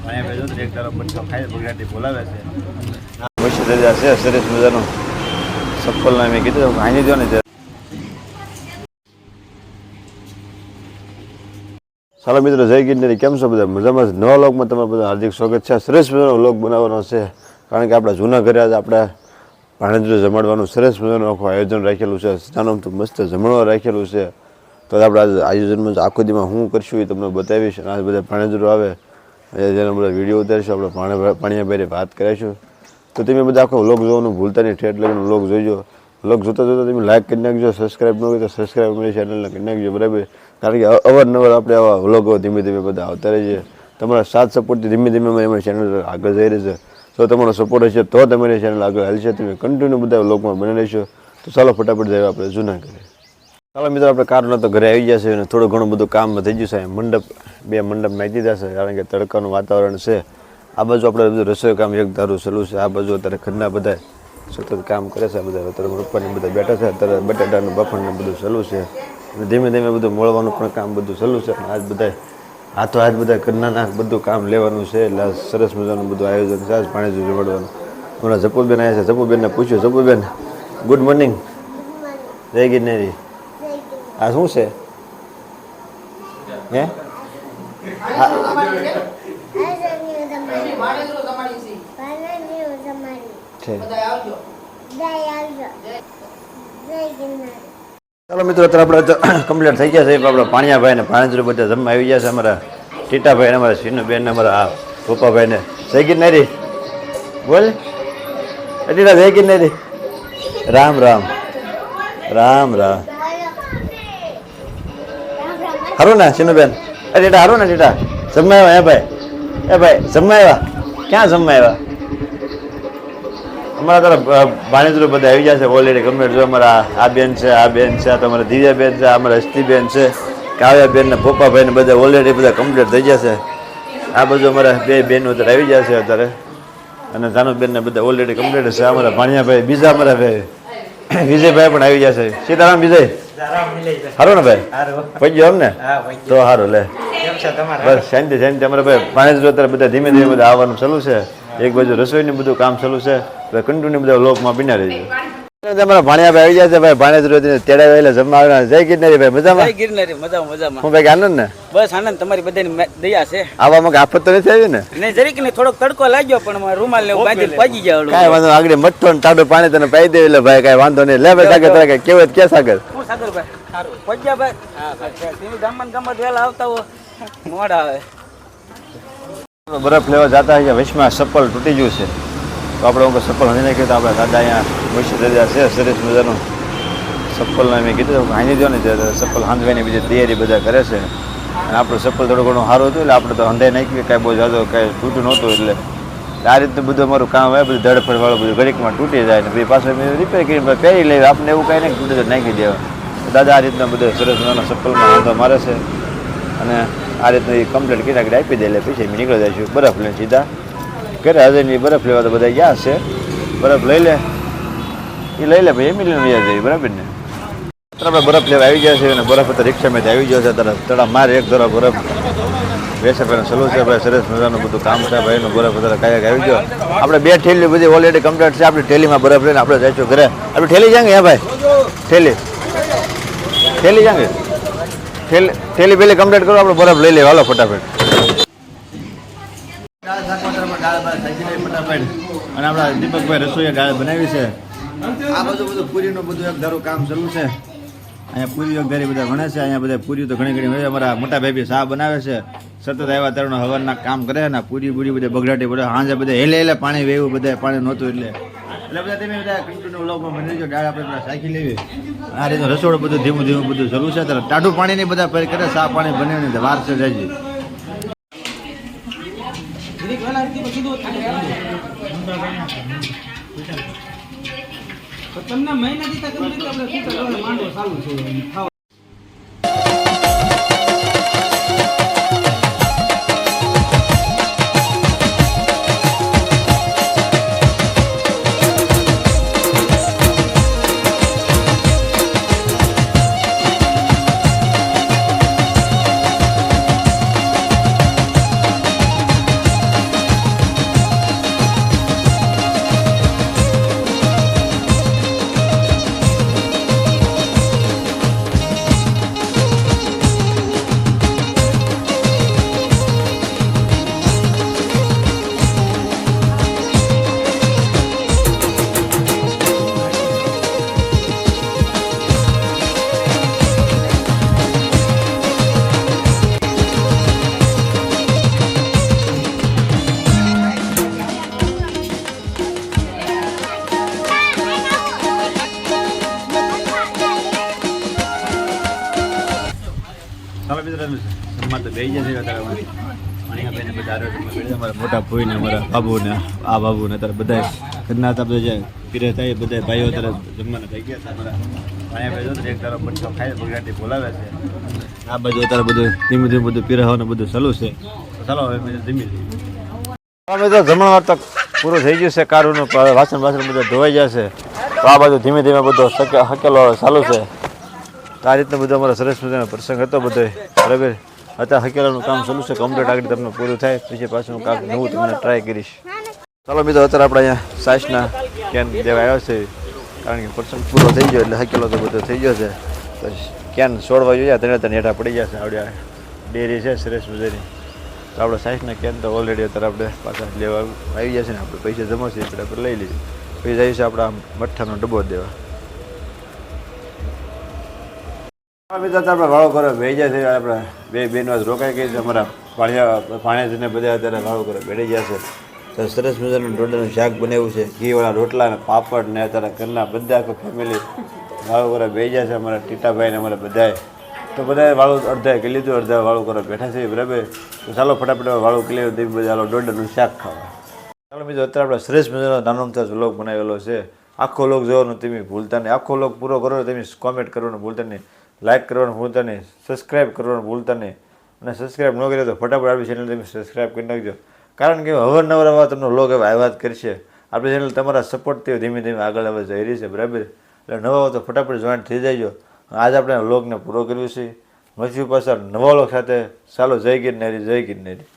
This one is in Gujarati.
અહીંયા બેસો તો એક તારો બચ્ચો ખાઈ બગડાટી બોલાવે છે મસ્ત રજા છે સરસ મજાનું સફળના મેં કીધું ભાઈ દો ને ચાલો મિત્રો જય ગિરનારી કેમ છો બધા મજામાં નવા વ્લોગમાં તમારું બધા હાર્દિક સ્વાગત છે સરસ મજાનો વ્લોગ બનાવવાનો છે કારણ કે આપણા જૂના ઘરે આજે આપણે ભાણેજને જમાડવાનું સરસ મજાનું આખું આયોજન રાખેલું છે નાનું તો મસ્ત જમણવા રાખેલું છે તો આપણે આજે આયોજનમાં આખો દીમાં શું કરશું એ તમને બતાવીશ અને આજે બધા ભાણેજરો આવે જેનો બધા વિડીયો ઉતારીશું આપણે પાણીયાભાઈ વાત કરીશું તો તમે બધા આખો વ્લોગ જોવાનું ભૂલતા નહીં ઠેઠ લગીને વ્લોગ જોઈજો વ્લોગ જોતા જોતા તમે લાઈક કરી નાખજો સબસ્ક્રાઈબ ન હોય તો સબસ્ક્રાઈબ મારી ચેનલને કરી નાખજો બરાબર કારણ કે અવારનવાર આપણે આવા વ્લોગો ધીમે ધીમે બધા આવતા રહીએ તમારા સાથ સપોર્ટથી ધીમે ધીમે અમારી ચેનલ આગળ જઈ રહી છે તો તમારો સપોર્ટ હશે તો તમારી ચેનલ આગળ હાલશે તમે કન્ટિન્યુ બધા વ્લોગમાં બની રહીશો તો ચાલો ફટાફટ જઈએ આપણે જૂના ઘરે ચાલો મિત્રો આપણે કારનો તો ઘરે આવી જશે અને થોડું ઘણું બધું કામ થઈ ગયું છે મંડપ બે મંડપ નાખી દીધા છે કારણ કે તડકાનું વાતાવરણ છે આ બાજુ આપણે બધું રસોઈ કામ એક ધારું ચાલુ છે આ બાજુ અત્યારે ઘરના બધા સતત કામ કરે છે બધા અત્યારે રૂપાની બધા બેઠા છે અત્યારે બટાટાનું બફાણને બધું ચાલુ છે અને ધીમે ધીમે બધું મળવાનું પણ કામ બધું ચાલુ છે આજ બધા હાથો હાથ બધા ઘરના બધું કામ લેવાનું છે એટલે સરસ મજાનું બધું આયોજન છે આજ પાણી જમાડવાનું હમણાં જપુબેન આવ્યા છે જપુબેનને પૂછ્યું જપુબેન ગુડ મોર્નિંગ જય ગિરનારી આ શું છે હે ચાલો મિત્રો અત્યારે આપણે કમ્પ્લીટ થઈ ગયા છે આપણે પાણીયાભાઈ ને ભાણેજરો બધા જમવા આવી ગયા છે અમારા ટીટાભાઈ ને અમારા સીનુબેન ને અમારા આ ગોપાભાઈ ને જય ગિરનારી બોલ ટીટા જય ગિરનારી રામ રામ રામ રામ હારું ને સીનુબેન ટીટા હારું ને ટીટા જમવા આવ્યા હે ભાઈ જમવા આવ્યા ક્યાં જમવા આવ્યા અમારા તરફ ભાણેજરો બધા આવી ગયા છે ઓલરેડી કમ્પ્લીટ જો અમારા આ બેન છે તમારા દિવ્યાબેન છે અમારા હસ્તીબેન છે કાવ્યાબેન ને પપ્પાભાઈ ને બધા ઓલરેડી બધા કમ્પ્લીટ થઈ ગયા છે આ બધું અમારા બે બહેનો અત્યારે આવી ગયા છે અત્યારે અને જાનુબેન ને બધા ઓલરેડી કમ્પ્લીટ છે અમારા ભાણિયાભાઈ બીજા અમારા ભાઈ વિજયભાઈ પણ આવી ગયા છે સીતારામ વિજય સારું ને ભાઈ પહોંચ્યો એમ ને તો સારું લે બસ શાંતિ શાંતિ અમારા ભાઈ ભાણેજરો અત્યારે બધા ધીમે ધીમે બધા આવવાનું ચાલુ છે એક બાજુ રસોઈનું બધું કામ ચાલુ છે કન્ટિન્યુ બધા વ્લોગમાં બિના રહી તમારા ભાણિયાભાઈ આવી ગયા છે ભાઈ ભાણેજરો તેડાવેલા જમવા આવ્યા જય ગિરનારી ભાઈ મજામાં ગિરનારી મજામાં હું ભાઈ આનંદ ને બસ આનંદ તમારી બધાની દયા છે આવામાં આફત તો નથી આવી ને નહીં જરીક ને થોડોક તડકો લાગ્યો પણ રૂમાલ ને બાંધી પાજી જાય કાંઈ વાંધો આગળ મઠ્ઠો ને ટાઢું પાણી તને પાઈ દે એટલે ભાઈ કાંઈ વાંધો નહીં લે ભાઈ સાગર તારે કેવત કે સાગર હું સાગર ભાઈ સારું પહોંચ્યા ભાઈ હા તમે ગામમાં વહેલા આવતા હો મોડા આવે બરફ લેવા જતા અહીંયા વચમાં ચપ્પલ તૂટી ગયું છે તો આપણે ચપ્પલ હણી નાખ્યું તો આપણે દાદા અહીંયા મસ્ત રજા છે સરસ મજાનું ચપ્પલને મેં કીધું હાની દો ને ચપ્પલ હાંધવાની બીજી તૈયારી બધા કરે છે અને આપણું ચપ્પલ થોડું ઘણું સારું હતું એટલે આપણે તો હંધાઈ નાખ્યું કાંઈ બહુ જાજો કાંઈ તૂટ્યું નહોતું એટલે આ રીતનું બધું અમારું કામ હોય બધું ધડફડવાળું બધું ઘડીકમાં તૂટી જાય ને પછી પાછું મેં રિપેર કરીને પહેરી લઈએ આપણે એવું કાંઈ નહીં તૂટે તો નાખી દેવા દાદા આ રીતના બધું સરસ મજાના ચપ્પલમાં હાંધો મારે છે અને આ રીતનું એ કમ્પ્લીટ કરી નાખી આપી દે એટલે પછી અમે નીકળી જઈશું બરફ લઈને સીધા ઘરે હજરની બરફ લેવા તો બધા ગયા છે બરફ લઈ લે એ લઈ લે ભાઈ એમ લઈને વ્યા જઈએ બરાબર ને આપણે બરફ લેવા આવી ગયા છે અને બરફ તો રિક્ષામાંથી આવી ગયો છે તરફ તળા મારે એક ધરો બરફ બેસે પહેલાં સલું છે ભાઈ સરસ મજાનું બધું કામ છે ભાઈનું બરફ અત્યારે કાંઈક આવી ગયો આપણે બે ઠેલી બધી ઓલરેડી કમ્પ્લીટ છે આપણી ઠેલીમાં બરફ લઈને આપણે જઈશું ઘરે આપણે ઠેલી જાંગે હે ભાઈ ઠેલી જાંગે થેલી પેલી કમ્પ્લીટ કરો આપણે બરફ લઈ લેવા હાલો ફટાફટ ફટાફટ અને આપણા દીપકભાઈ રસોઈ ગાળ બનાવી છે આ બધું પૂરીનું બધું એક ધારું કામ ચાલુ છે અહીંયા પૂરી એક ધારી બધા ભણે છે અહીંયા બધા પૂરી તો ઘણી ઘણી હોય અમારા મોટા ભાઈ શાહ બનાવે છે સતત આવ્યા તારનો હવારના કામ કરે ને પૂરી બધા બગડાટી બધા હાંજે બધા હેલે પાણી વેવું બધા પાણી નહોતું એટલે બધા તમે બધા કન્ટિન્યુ વ્લોગમાં બની જો ડાળ આપણે બધા સાખી લેવી આ રીતે રસોડું બધું ધીમું બધું ચાલુ છે ત્યારે ટાઢું પાણીની બધા પર કરે સા પાણી બને ને વાર છે જાય તમને મહિના જશે અત્યારે ભાઈને બધા અમારા મોટા ભાઈને અમારા બાબુને આ બાબુને અત્યારે બધા ઘરના હતા બધા જે પીરે થાય બધા ભાઈઓ અત્યારે જમવાના થઈ ગયા હતા અમારા ભાઈ જો એક તરફ બચ્ચો ખાય બગાડી બોલાવે છે આ બાજુ અત્યારે બધું ધીમે ધીમે બધું પીરાવાનું બધું ચાલુ છે ચાલો હવે ધીમે અમે તો જમણવાર તો પૂરું થઈ ગયું છે કારુનું વાસણ બધું ધોવાઈ જશે તો આ બાજુ ધીમે ધીમે બધો હકેલો ચાલુ છે તો આ રીતનો બધો અમારો સરસ મજાનો પ્રસંગ હતો બધો બરાબર અત્યારે હકેલાનું કામ ચાલુ છે કમ્પ્લીટ આગળ તમને પૂરું થાય પછી પાછું કાંક નવું તમને ટ્રાય કરીશ ચાલો મિત્રો અત્યારે આપણે અહીંયા સાસના કેન દેવા આવ્યો છે કારણ કે પ્રસંગ પૂરો થઈ ગયો એટલે હકેલો તો બધો થઈ ગયો છે તો કેન છોડવા જોઈએ તેને હેઠા પડી ગયા છે આવડે ડેરી છે સરસ મજાની તો આપણે સાઈઝના કેન તો ઓલરેડી અત્યારે આપણે પાછા લેવા આવી જશે ને આપણે પૈસા જમા છે એટલે આપણે લઈ લઈએ પછી જઈએ છીએ આપણે આમ મઠ્ઠાનો ડબ્બો દેવા મિત્રો આપણે વાળો કરો બે જાય છે આપણે બે બેન વાત રોકાઈ ગઈ છે અમારા ભાણિયાને બધા અત્યારે વાળો કરો બેઠી ગયા છે તો સરસ મજાનું ડોડાનું શાક બનાવ્યું છે ઘીવાળા રોટલા ને પાપડ ને અત્યારે ઘરના બધા આખું ફેમિલી વાળો કરો બે જાય છે અમારા ટીટાભાઈ ને અમારા બધાએ તો બધાએ વાળું અડધાએ કરી લીધું અડધા વાળું કરો બેઠા છે બરાબર તો ચાલો ફટાફટ વાળું કરી લેવું તેવી બધા ચાલો ડોડાનું શાક ખાવા ચાલો મિત્રો અત્યારે આપણે સરસ મજાનો નાનો અમથો વ્લોગ બનાવેલો છે આખો વ્લોગ જોવાનું તમે ભૂલતા નહીં આખો વ્લોગ પૂરો કરો તમે કોમેન્ટ કરવાનું ભૂલતા નહીં લાઇક કરવાનું ભૂલતા નહીં સબસ્ક્રાઈબ કરવાનું ભૂલતા નહીં અને સબસ્ક્રાઈબ ન કરીએ તો ફટાફટ આપણી ચેનલ તમે સબસ્ક્રાઈબ કરી નાખજો કારણ કે અવારનવાર આવા તમને વ્લોગ હવે આવ્યા જ કરશે આપણી ચેનલ તમારા સપોર્ટથી ધીમે ધીમે આગળ હવે જઈ રહી છે બરાબર એટલે નવા હોય તો ફટાફટ જોઈન્ટ થઈ જાય આજ આપણે વ્લોગને પૂરો કર્યું છે મળશું પાછા નવા વ્લોગ સાથે ચાલો જય ગિરનારી જય ગિરનારી